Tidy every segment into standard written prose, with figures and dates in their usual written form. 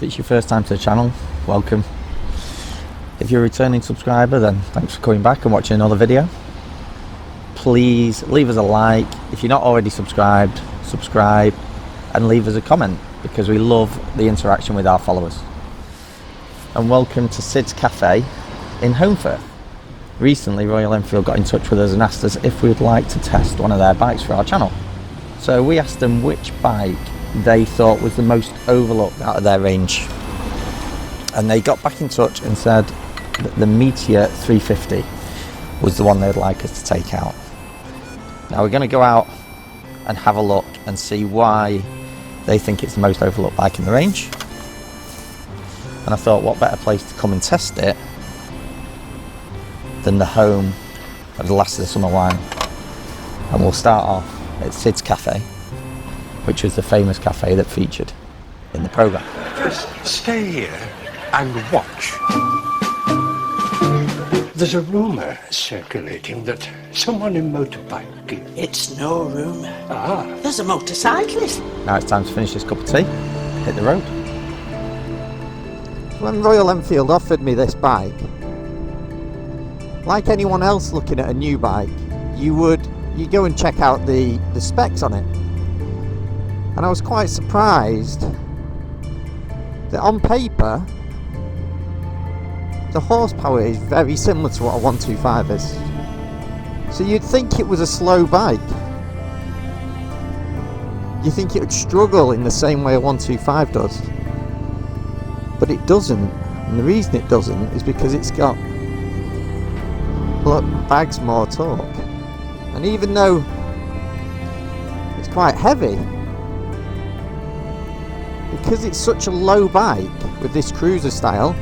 it's your first time to the channel, welcome. If you're a returning subscriber, then thanks for coming back and watching another video. Please leave us a like. If you're not already subscribed, subscribe and leave us a comment, because we love the interaction with our followers. And welcome to Sid's Café in Holmfirth. Recently Royal Enfield got in touch with us and asked us if we'd like to test one of their bikes for our channel. So we asked them which bike they thought was the most overlooked out of their range, and they got back in touch and said that the Meteor 350 was the one they'd like us to take out. Now we're going to go out and have a look and see why they think it's the most overlooked bike in the range. And I thought, what better place to come and test it than the home of the last of the summer wine. And we'll start off at Sid's Café, which was the famous cafe that featured in the programme. Just stay here and watch. There's a rumour circulating that someone in motorbike gear... It's no rumour. Ah. There's a motorcyclist. Now it's time to finish this cup of tea, hit the road. When Royal Enfield offered me this bike, like anyone else looking at a new bike, you go and check out the specs on it. And I was quite surprised that on paper the horsepower is very similar to what a 125 is. So you'd think it was a slow bike. You think it would struggle in the same way a 125 does. But it doesn't. And the reason it doesn't is because it's got, look, bags more torque. And even though it's quite heavy, because it's such a low bike with this cruiser style,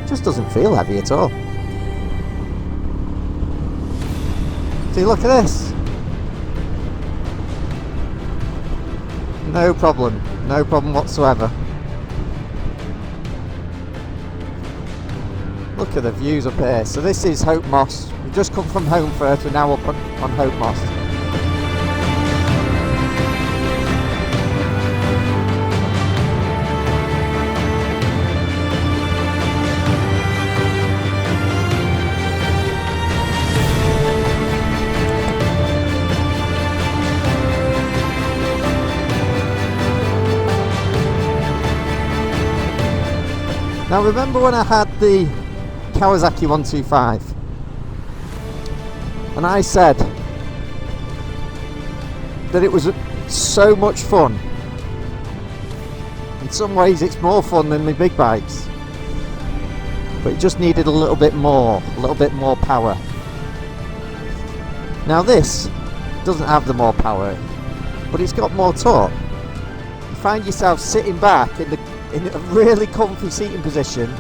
it just doesn't feel heavy at all. See, look at this. No problem whatsoever. Look at the views up here. So this is Hope Moss. We've just come from Holmfirth, we're now up on Hope Moss. Now remember when I had the Kawasaki 125 and I said that it was so much fun? In some ways it's more fun than the big bikes, but it just needed a little bit more power. Now this doesn't have the more power, but it's got more torque. You find yourself sitting back in a really comfy seating position,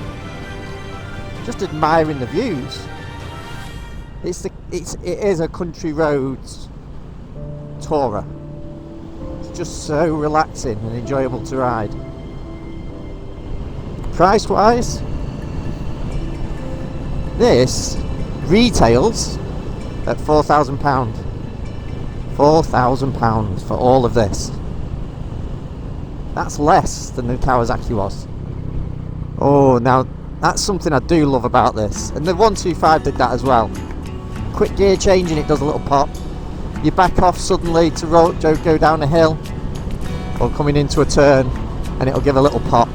just admiring the views. It is a country roads tourer. It's just so relaxing and enjoyable to ride. Price wise, this retails at £4,000. £4,000 for all of this. That's less than the Kawasaki was. Oh, now that's something I do love about this. And the 125 did that as well. Quick gear change and it does a little pop. You back off suddenly to go down a hill or coming into a turn and it'll give a little pop.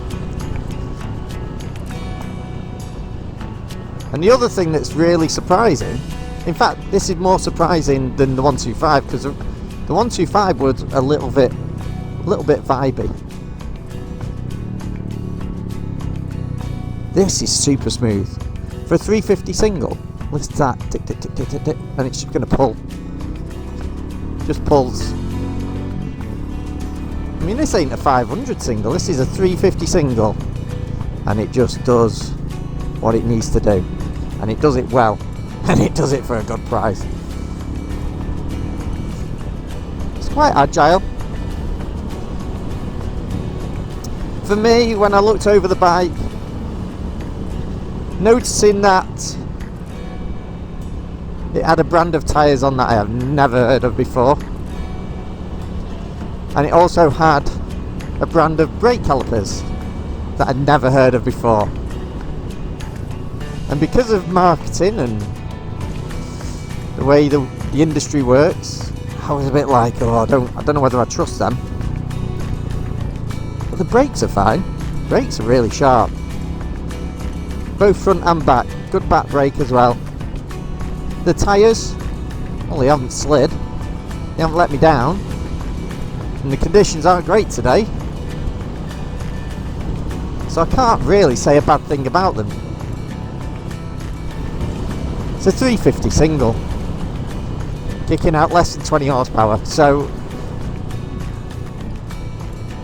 And the other thing that's really surprising, in fact this is more surprising than the 125, because the 125 was a little bit vibey. This is super smooth. For a 350 single, listen to that, tick, tick, tick, tick, tick, tick, and it's just going to pull. Just pulls. I mean, this ain't a 500 single, this is a 350 single, and it just does what it needs to do. And it does it well, and it does it for a good price. It's quite agile. For me, when I looked over the bike, noticing that it had a brand of tyres on that I have never heard of before, and it also had a brand of brake calipers that I'd never heard of before. And because of marketing and the way the industry works, I was a bit like, oh, I don't know whether I trust them. But the brakes are fine. Brakes are really sharp. Both front and back. Good back brake as well. The tyres, well, they haven't slid. They haven't let me down. And the conditions aren't great today. So I can't really say a bad thing about them. It's a 350 single, kicking out less than 20 horsepower. So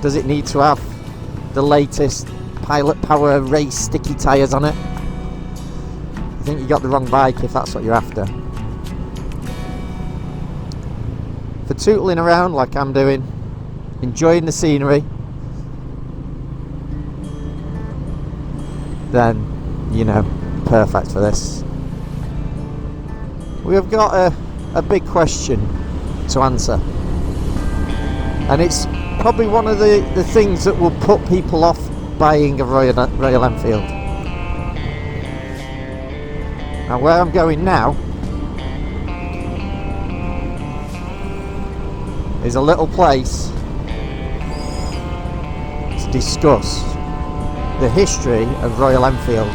does it need to have the latest Pilot Power race sticky tyres on it? I think you got the wrong bike if that's what you're after. For tootling around like I'm doing, enjoying the scenery, then, you know, perfect for this. We have got a big question to answer, and it's probably one of the things that will put people off buying a Royal Enfield. Now, where I'm going now is a little place to discuss the history of Royal Enfield.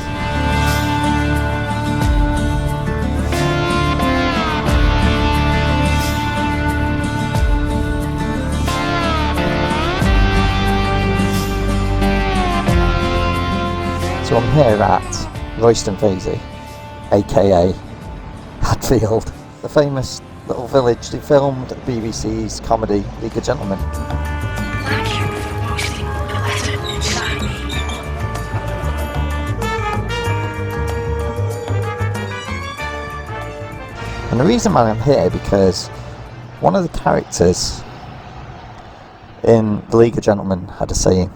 So I'm here at Royston Vasey, aka Hadfield, the famous little village that filmed BBC's comedy League of Gentlemen. Thank you for posting a letter inside me. And the reason why I'm here, because one of the characters in the League of Gentlemen had a saying,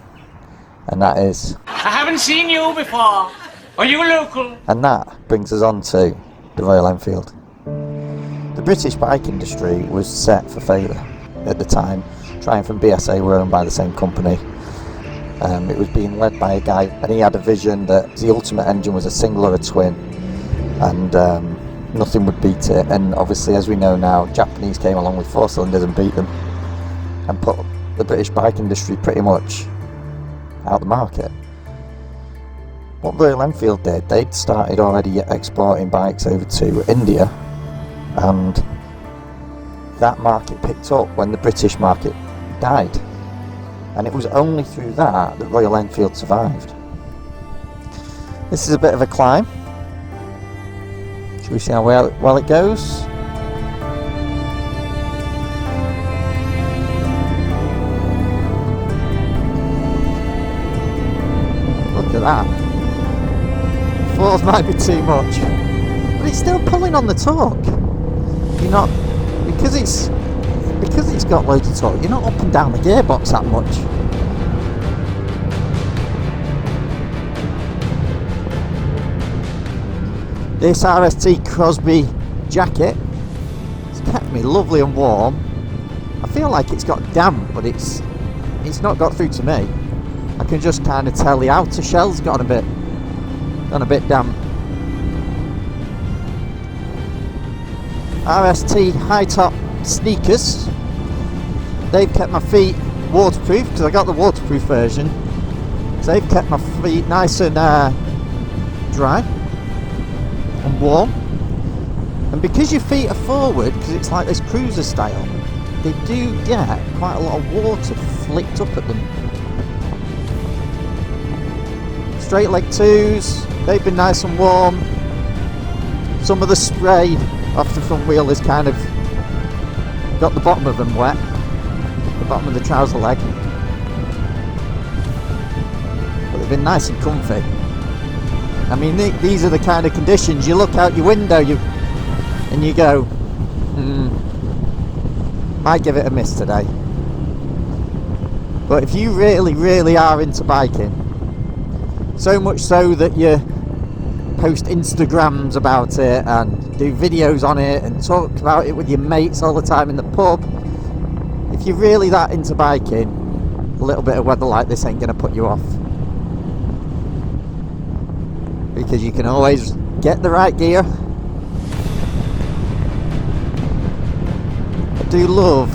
and that is, I haven't seen you before. Are you local? and that brings us on to the Royal Enfield. The British bike industry was set for failure at the time. Triumph and BSA were owned by the same company. It was being led by a guy, and he had a vision that the ultimate engine was a single or a twin, and nothing would beat it. And obviously, as we know now, Japanese came along with 4 cylinders and beat them, and put the British bike industry pretty much out the market. What Royal Enfield did, they'd started already exporting bikes over to India, and that market picked up when the British market died, and it was only through that Royal Enfield survived. This is a bit of a climb. Should we see how well it goes? Look at that. Floors might be too much, but it's still pulling on the torque. You're not, because it's got loads of torque, you're not up and down the gearbox that much. This RST Crosby jacket has kept me lovely and warm. I feel like it's got damp, but it's not got through to me. I can just kind of tell the outer shell's gone a bit damp. RST high top sneakers. They've kept my feet waterproof because I got the waterproof version. So they've kept my feet nice and dry and warm. And because your feet are forward, because it's like this cruiser style, they do get quite a lot of water flicked up at them. Straight leg 2s, they've been nice and warm. Some of the spray off the front wheel has kind of got the bottom of them wet, the bottom of the trouser leg, but they've been nice and comfy. I mean, these are the kind of conditions you look out your window and you go, might give it a miss today. But if you really are into biking, so much so that you post Instagrams about it and do videos on it and talk about it with your mates all the time in the pub, if you're really that into biking, a little bit of weather like this ain't going to put you off. because you can always get the right gear. I do love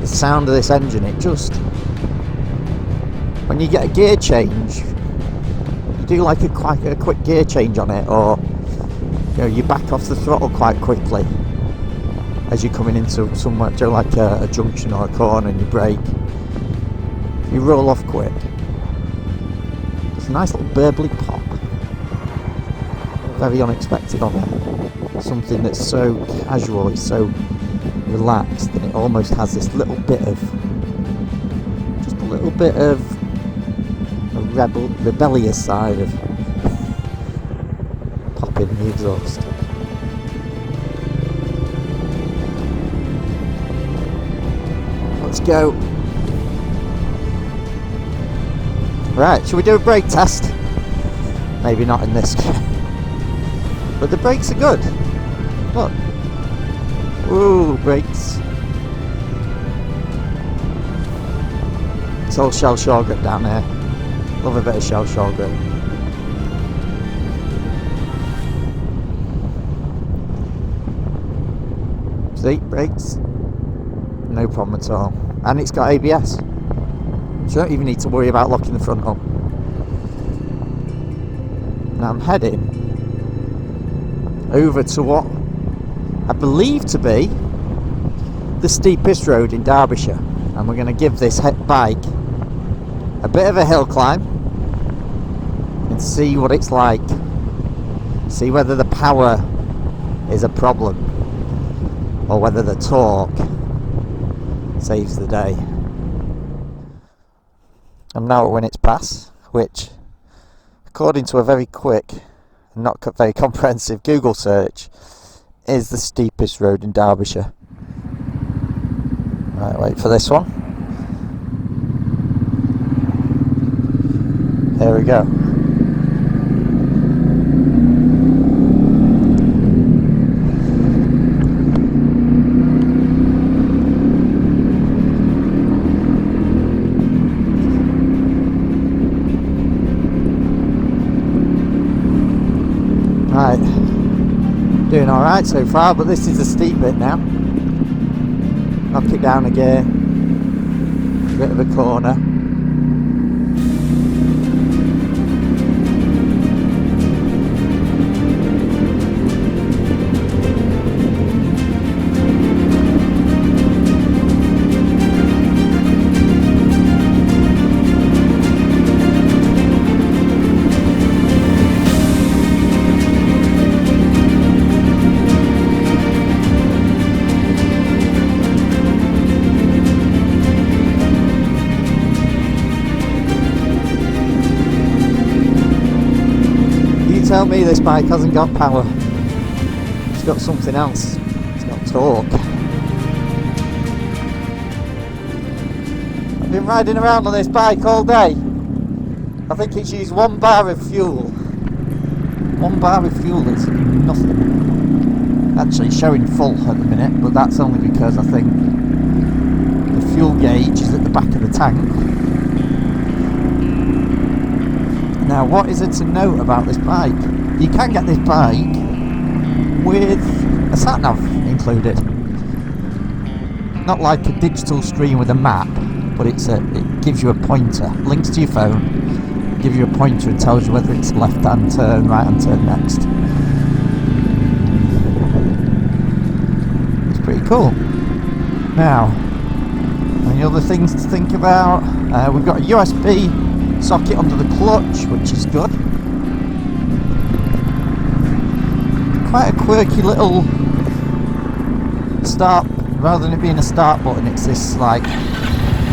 the sound of this engine. It just, when you get a gear change, you do like a quick gear change on it, or you know, you back off the throttle quite quickly as you're coming into somewhere, like a junction or a corner, and you brake. You roll off quick. It's a nice little burbly pop. Very unexpected on it. Something that's so casual, it's so relaxed, and it almost has this little bit of, just a little bit of a rebellious side of popping the exhaust. Let's go. Right, shall we do a brake test? Maybe not in this. But the brakes are good. Look. Ooh, brakes. It's all shell shore-grip down here. Love a bit of shell shore-grip. See, brakes. No problem at all. And it's got ABS. So you don't even need to worry about locking the front up. Now I'm heading over to what I believe to be the steepest road in Derbyshire, and we're going to give this bike a bit of a hill climb and see what it's like, see whether the power is a problem or whether the torque saves the day. I'm now at Winnats Pass, which, according to a very quick and not very comprehensive Google search, is the steepest road in Derbyshire. Right, wait for this one. Here we go. Right, doing alright so far, but this is the steep bit now. Knock it down a gear, a bit of a corner. Tell me this bike hasn't got power. It's got something else. It's got torque. I've been riding around on this bike all day. I think it's used 1 bar of fuel. 1 bar of fuel is nothing. Actually showing full at the minute, but that's only because I think the fuel gauge is at the back of the tank. Now, what is it to note about this bike? You can get this bike with a sat-nav included. Not like a digital screen with a map, but it gives you a pointer. Links to your phone, gives you a pointer and tells you whether it's left-hand turn, right-hand turn next. It's pretty cool. Now, any other things to think about? We've got a USB socket under the clutch, which is good. Quite a quirky little start, rather than it being a start button, it's this like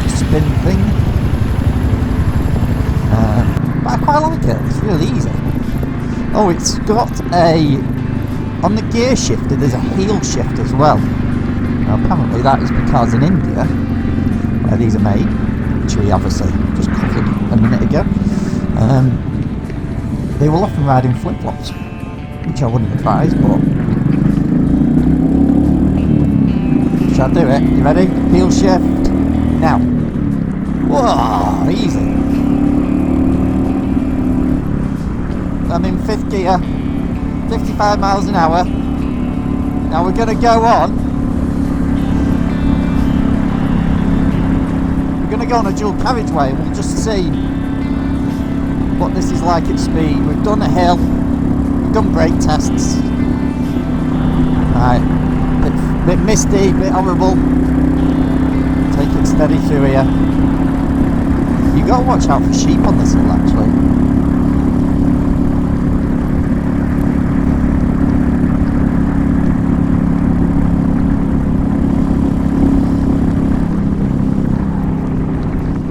spin thing. But I quite like it, it's really easy. Oh, it's got on the gear shifter there's a heel shift as well. Now apparently that is because in India, where these are made, which we obviously just covered a minute ago, they will often ride in flip-flops, which I wouldn't advise, but shall I do it? You ready? Heel shift now. Whoa, easy. I'm in 5th gear, 55 miles an hour. Now we're going to go on. We're going to go on a dual carriageway and we'll just see what this is like at speed. We've done a hill, we've done brake tests. Right, bit misty, bit horrible. Take it steady through here. You've got to watch out for sheep on this hill actually.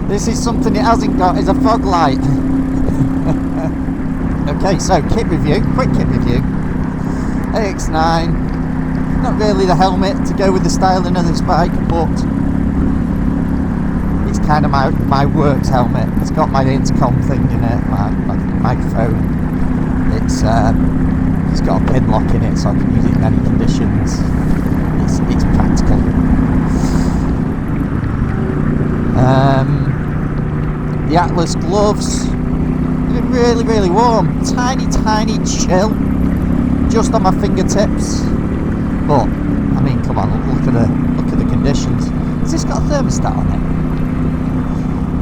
This is something it hasn't got, is a fog light. Okay, so kit review, quick kit review. AX9, not really the helmet to go with the styling of this bike, but it's kind of my works helmet. It's got my intercom thing in it, my microphone. It's got a pin lock in it so I can use it in any conditions. It's practical. The Atlas gloves, they're really, really warm. Tiny chill, just on my fingertips. But I mean, come on, look at the conditions. Has this got a thermostat on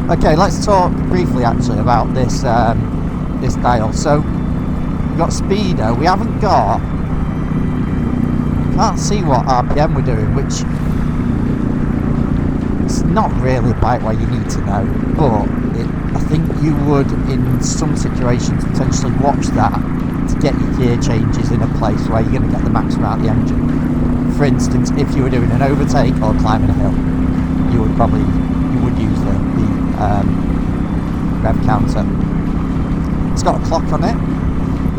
it? Okay, let's talk briefly actually about this this dial. So we've got speedo. We haven't got. Can't see what RPM we're doing, which it's not really a bike where you need to know, but I think you would in some situations potentially watch that to get your gear changes in a place where you're going to get the maximum out of the engine. For instance, if you were doing an overtake or climbing a hill, you would use the rev counter. It's got a clock on it.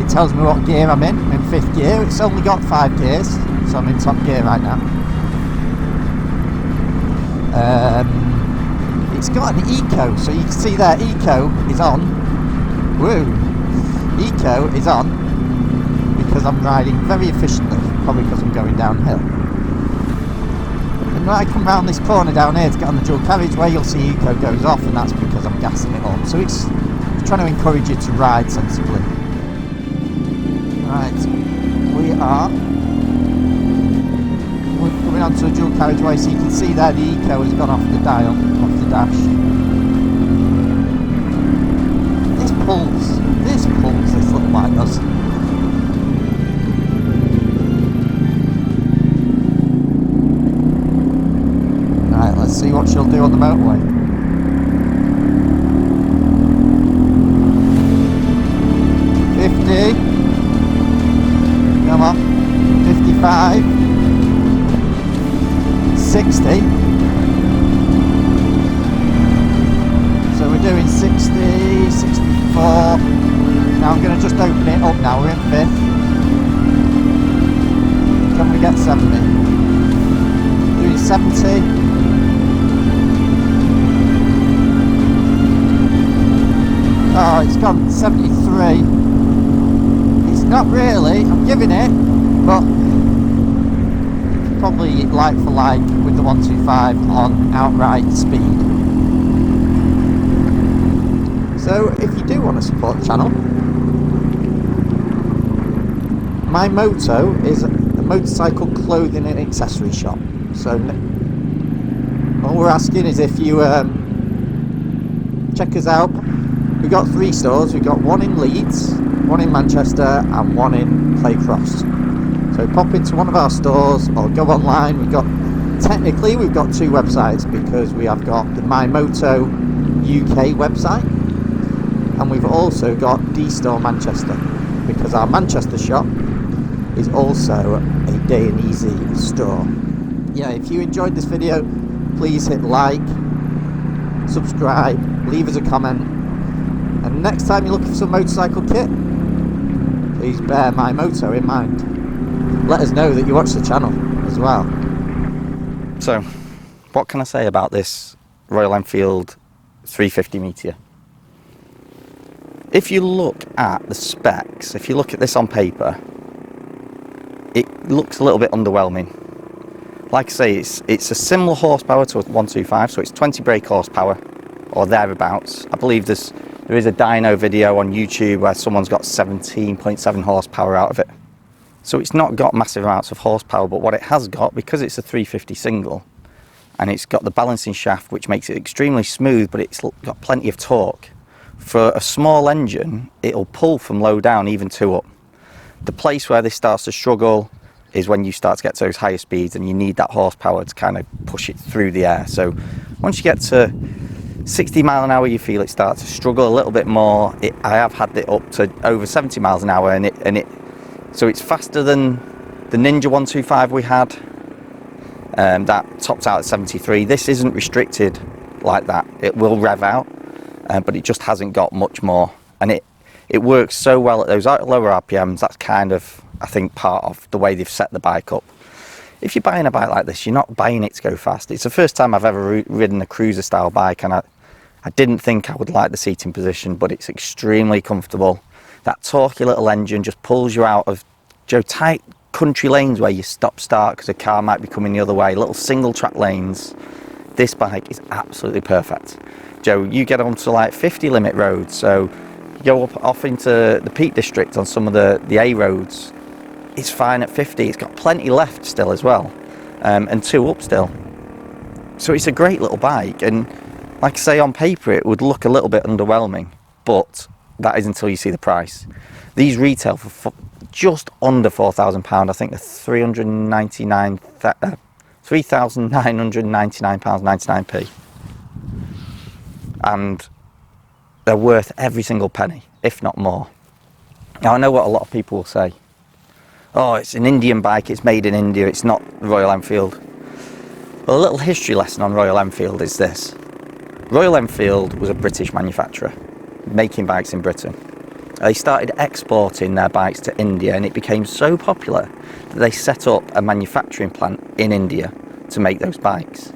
It tells me what gear I'm in. I'm in 5th gear. It's only got 5 gears, so I'm in top gear right now. It's got an eco, so you can see there eco is on. Woo! Eco is on because I'm riding very efficiently, probably because I'm going downhill. And when I come round this corner down here to get on the dual carriageway, you'll see eco goes off, and that's because I'm gassing it up. So it's trying to encourage you to ride sensibly. Right, we're coming onto a dual carriageway, so you can see there the eco has gone off the dial, off the dash. This pulls, this little bike does. Right, let's see what she'll do on the motorway. Come on, 55, 60. So we're doing 60, 64. Now I'm going to just open it up now, we're in 5th. Can we get 70? Doing 70. Oh, it's gone 73. It's not really, I'm giving it, but probably like for like with the 125 on outright speed. So if you do want to support the channel, MyMoto is a motorcycle clothing and accessory shop. So all we're asking is if you check us out. We've got 3 stores. We've got one in Leeds, one in Manchester, and one in Claycross. So pop into one of our stores or go online. We've got 2 websites because we have got the MyMoto UK website, and we've also got D-Store Manchester because our Manchester shop is also a Day and Easy store. Yeah, if you enjoyed this video, please hit like, subscribe, leave us a comment. And next time you're looking for some motorcycle kit, please bear MyMoto in mind. Let us know that you watch the channel as well. So, what can I say about this Royal Enfield 350 Meteor? If you look at the specs, if you look at this on paper, it looks a little bit underwhelming. Like I say, it's a similar horsepower to a 125, so it's 20 brake horsepower or thereabouts. I believe there's There is a dyno video on YouTube where someone's got 17.7 horsepower out of it. So it's not got massive amounts of horsepower, but what it has got, because it's a 350 single, and it's got the balancing shaft which makes it extremely smooth, but it's got plenty of torque. For a small engine, it'll pull from low down, even 2 up. The place where this starts to struggle is when you start to get to those higher speeds and you need that horsepower to kind of push it through the air. So once you get to 60 mile an hour, you feel it start to struggle a little bit more. I have had it up to over 70 miles an hour, so it's faster than the Ninja 125 we had. That tops out at 73. This isn't restricted like that. It will rev out, but it just hasn't got much more. And it works so well at those lower RPMs. That's kind of, I think, part of the way they've set the bike up. If you're buying a bike like this, you're not buying it to go fast. It's the first time I've ever ridden a cruiser style bike, and I didn't think I would like the seating position, but it's extremely comfortable. That torquey little engine just pulls you out of tight country lanes where you stop-start because a car might be coming the other way, little single track lanes. This bike is absolutely perfect. Joe, you get onto like 50 limit roads, so you go off into the Peak District on some of the A roads, it's fine at 50. It's got plenty left still as well, and 2 up still. So it's a great little bike, and like I say, on paper it would look a little bit underwhelming, but that is until you see the price. These retail for just under £4,000. I think they're £3,999.99p, and they're worth every single penny, if not more. Now I know what a lot of people will say. Oh, it's an Indian bike, it's made in India, it's not Royal Enfield. Well, a little history lesson on Royal Enfield is this. Royal Enfield was a British manufacturer, making bikes in Britain. They started exporting their bikes to India, and it became so popular that they set up a manufacturing plant in India to make those bikes.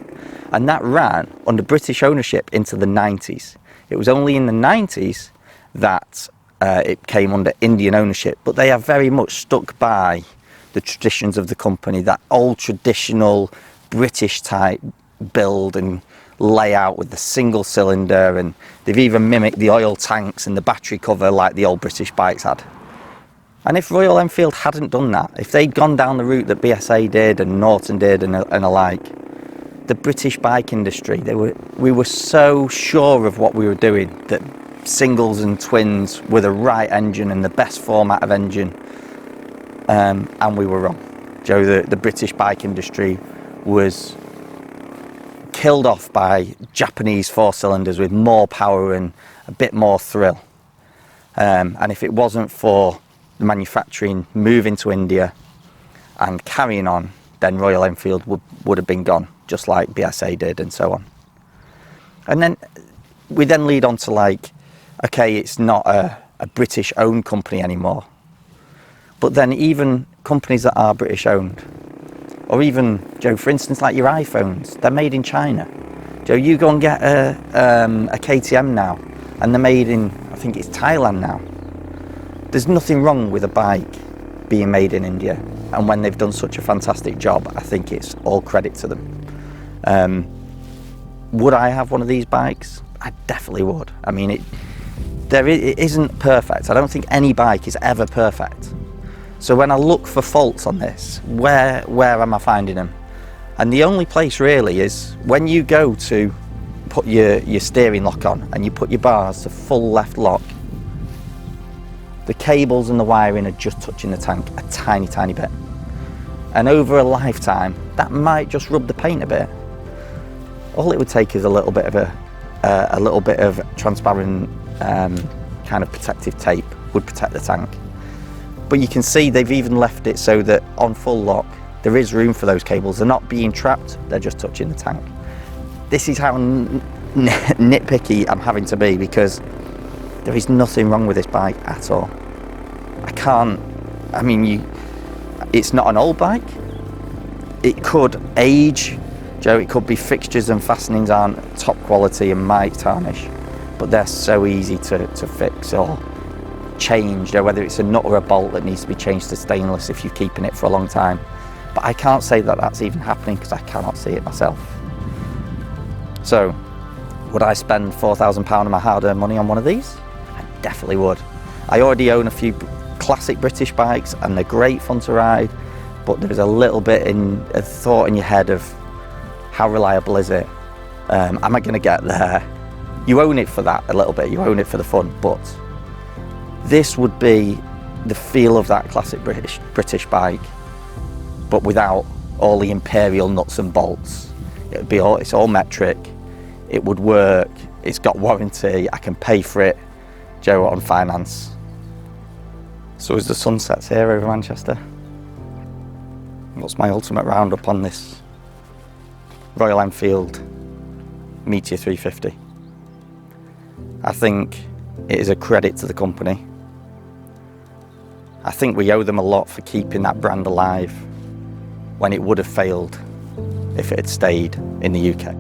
And that ran under British ownership into the 90s. It was only in the 90s that it came under Indian ownership, but they have very much stuck by the traditions of the company, that old traditional British type build and layout with the single cylinder, and they've even mimicked the oil tanks and the battery cover like the old British bikes had. And if Royal Enfield hadn't done that, if they'd gone down the route that BSA did and Norton did and alike, the British bike industry, we were so sure of what we were doing, that singles and twins were the right engine and the best format of engine, and we were wrong. Joe, the British bike industry was killed off by Japanese 4-cylinders with more power and a bit more thrill. And if it wasn't for the manufacturing moving to India and carrying on, then Royal Enfield would have been gone, just like BSA did and so on. And then we then lead on to like, okay, it's not a British owned company anymore. But then even companies that are British owned, or even, Joe, for instance, like your iPhones, they're made in China. Joe, you go and get a KTM now, and they're made in, I think it's Thailand now. There's nothing wrong with a bike being made in India, and when they've done such a fantastic job, I think it's all credit to them. Would I have one of these bikes? I definitely would. I mean, it isn't perfect. I don't think any bike is ever perfect. So when I look for faults on this, where am I finding them? And the only place really is when you go to put your steering lock on and you put your bars to full left lock, the cables and the wiring are just touching the tank a tiny, tiny bit. And over a lifetime, that might just rub the paint a bit. All it would take is a little bit of transparent kind of protective tape would protect the tank. But you can see they've even left it so that on full lock, there is room for those cables. They're not being trapped, they're just touching the tank. This is how nitpicky I'm having to be, because there is nothing wrong with this bike at all. It's not an old bike. It could age, Joe, it could be fixtures and fastenings aren't top quality and might tarnish, but they're so easy to fix or change, whether it's a nut or a bolt that needs to be changed to stainless if you're keeping it for a long time. But I can't say that that's even happening because I cannot see it myself. So Would I spend £4,000 of my hard-earned money on one of these? I definitely would. I already own a few classic British bikes and they're great fun to ride, but there's a little bit a thought in your head of how reliable is it? Am I going to get there? You own it for that a little bit, you own it for the fun, but this would be the feel of that classic British bike, but without all the imperial nuts and bolts. It's all metric, it would work, it's got warranty, I can pay for it, Joe on finance. So as the sun sets here over Manchester, what's my ultimate roundup on this Royal Enfield Meteor 350? I think it is a credit to the company. I think we owe them a lot for keeping that brand alive when it would have failed if it had stayed in the UK.